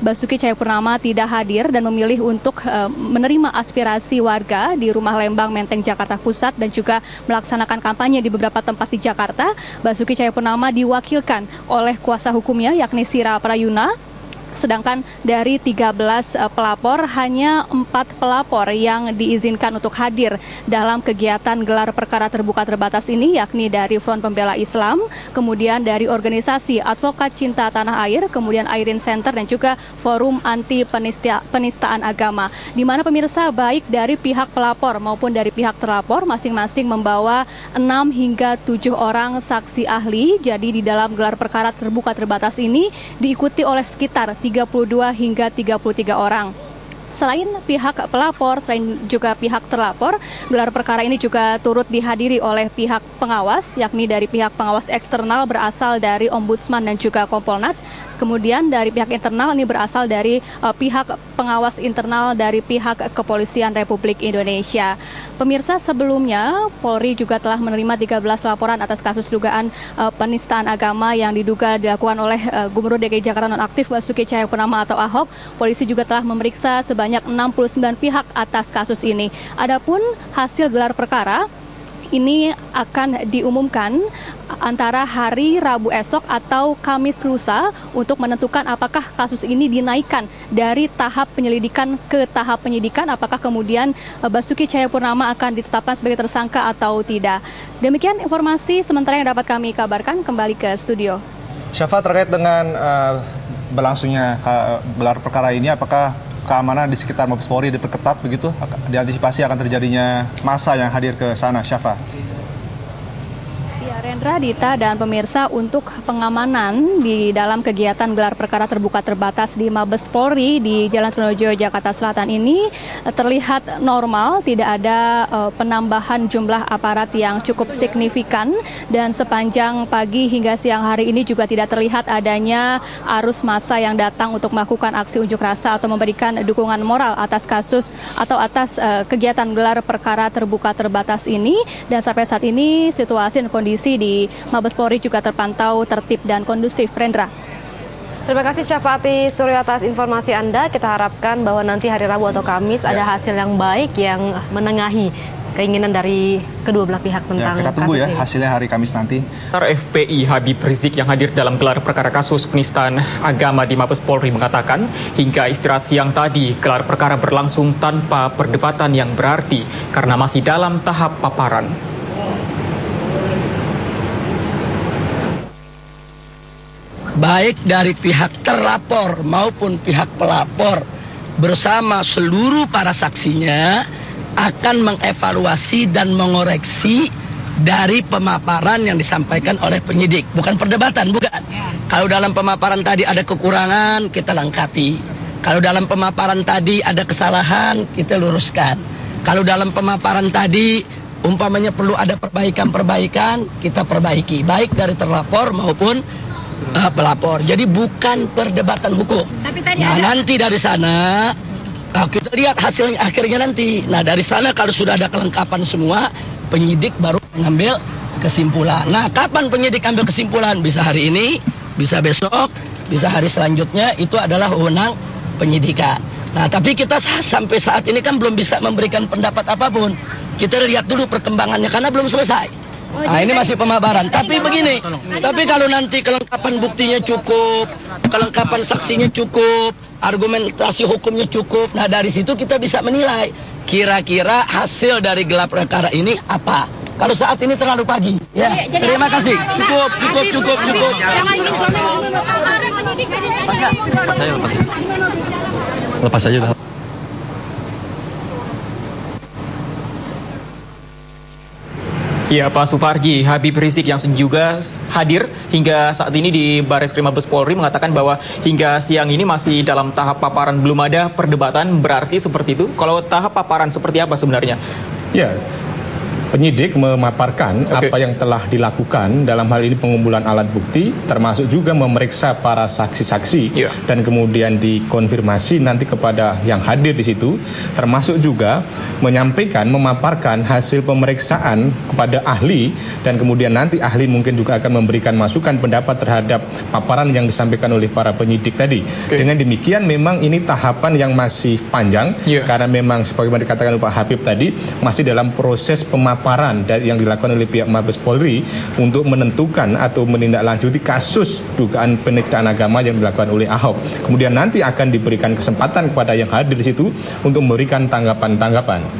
Basuki Cahayapurnama tidak hadir dan memilih untuk menerima aspirasi warga di Rumah Lembang Menteng Jakarta Pusat dan juga melaksanakan kampanye di beberapa tempat di Jakarta. Basuki Cahayapurnama diwakilkan oleh kuasa hukumnya yakni Sira Prayuna. Sedangkan dari 13 pelapor, hanya 4 pelapor yang diizinkan untuk hadir dalam kegiatan gelar perkara terbuka terbatas ini, yakni dari Front Pembela Islam, kemudian dari organisasi Advokat Cinta Tanah Air, kemudian Airin Center, dan juga Forum Anti Penistaan Agama. Di mana pemirsa, baik dari pihak pelapor maupun dari pihak terlapor masing-masing membawa 6 hingga 7 orang saksi ahli. Jadi di dalam gelar perkara terbuka terbatas ini diikuti oleh sekitar 32 hingga 33 orang. Selain pihak pelapor, selain juga pihak terlapor, gelar perkara ini juga turut dihadiri oleh pihak pengawas, yakni dari pihak pengawas eksternal berasal dari Ombudsman dan juga Kompolnas. Kemudian dari pihak internal ini berasal dari pihak pengawas internal dari pihak Kepolisian Republik Indonesia. Pemirsa, sebelumnya Polri juga telah menerima 13 laporan atas kasus dugaan penistaan agama yang diduga dilakukan oleh Gubernur DKI Jakarta nonaktif Basuki Cahayapurnama atau Ahok. Polisi juga telah memeriksa sebanyak 69 pihak atas kasus ini. Adapun hasil gelar perkara ini akan diumumkan antara hari Rabu esok atau Kamis lusa untuk menentukan apakah kasus ini dinaikkan dari tahap penyelidikan ke tahap penyidikan, apakah kemudian Basuki Cahayapurnama akan ditetapkan sebagai tersangka atau tidak. Demikian informasi sementara yang dapat kami kabarkan. Kembali ke studio. Syafa, terkait dengan berlangsungnya gelar perkara ini, apakah keamanan di sekitar Mabes Polri diperketat begitu, diantisipasi akan terjadinya massa yang hadir ke sana, Syafa? Rendra, Dita, dan pemirsa, untuk pengamanan di dalam kegiatan gelar perkara terbuka terbatas di Mabes Polri di Jalan Trunojoyo, Jakarta Selatan ini terlihat normal, tidak ada penambahan jumlah aparat yang cukup signifikan, dan sepanjang pagi hingga siang hari ini juga tidak terlihat adanya arus massa yang datang untuk melakukan aksi unjuk rasa atau memberikan dukungan moral atas kasus atau atas kegiatan gelar perkara terbuka terbatas ini. Dan sampai saat ini situasi dan kondisi di Mabes Polri juga terpantau tertib dan kondusif. Rendra. Terima kasih Syafati Suryo atas informasi Anda. Kita harapkan bahwa nanti hari Rabu atau Kamis ada hasil yang baik yang menengahi keinginan dari kedua belah pihak tentang kita tunggu kasus ya ini. Hasilnya hari Kamis nanti. FPI Habib Rizik yang hadir dalam gelar perkara kasus penistaan agama di Mabes Polri mengatakan hingga istirahat siang tadi gelar perkara berlangsung tanpa perdebatan yang berarti karena masih dalam tahap paparan. Baik dari pihak terlapor maupun pihak pelapor bersama seluruh para saksinya akan mengevaluasi dan mengoreksi dari pemaparan yang disampaikan oleh penyidik. Bukan perdebatan, bukan. Kalau dalam pemaparan tadi ada kekurangan, kita lengkapi. Kalau dalam pemaparan tadi ada kesalahan, kita luruskan. Kalau dalam pemaparan tadi umpamanya perlu ada perbaikan-perbaikan, kita perbaiki. Baik dari terlapor maupun pelapor. Jadi bukan perdebatan hukum. Nah, nanti dari sana kita lihat hasilnya akhirnya nanti. Nah, dari sana kalau sudah ada kelengkapan semua, penyidik baru mengambil kesimpulan. Nah, kapan penyidik ambil kesimpulan? Bisa hari ini, bisa besok, bisa hari selanjutnya. Itu adalah wewenang penyidikan. Nah, tapi kita sampai saat ini kan belum bisa memberikan pendapat apapun. Kita lihat dulu perkembangannya karena belum selesai. Nah, ini masih pemaparan. Tapi begini, tapi kalau nanti kelengkapan buktinya cukup, kelengkapan saksinya cukup, argumentasi hukumnya cukup, nah dari situ kita bisa menilai kira-kira hasil dari gelar perkara ini apa. Kalau saat ini terlalu pagi. Ya, terima kasih. Cukup. Lepas aja. Ya, Pak Suparji, Habib Rizik yang juga hadir hingga saat ini di Barreskrim Mabes Polri mengatakan bahwa hingga siang ini masih dalam tahap paparan, belum ada perdebatan, berarti seperti itu. Kalau tahap paparan seperti apa sebenarnya? Ya, penyidik memaparkan apa yang telah dilakukan dalam hal ini pengumpulan alat bukti, termasuk juga memeriksa para saksi-saksi dan kemudian dikonfirmasi nanti kepada yang hadir di situ, termasuk juga menyampaikan, memaparkan hasil pemeriksaan kepada ahli dan kemudian nanti ahli mungkin juga akan memberikan masukan pendapat terhadap paparan yang disampaikan oleh para penyidik tadi. Dengan demikian memang ini tahapan yang masih panjang karena memang sebagaimana dikatakan Pak Habib tadi masih dalam proses pemaparan dari yang dilakukan oleh pihak Mabes Polri untuk menentukan atau menindaklanjuti kasus dugaan penistaan agama yang dilakukan oleh Ahok. Kemudian nanti akan diberikan kesempatan kepada yang hadir di situ untuk memberikan tanggapan-tanggapan.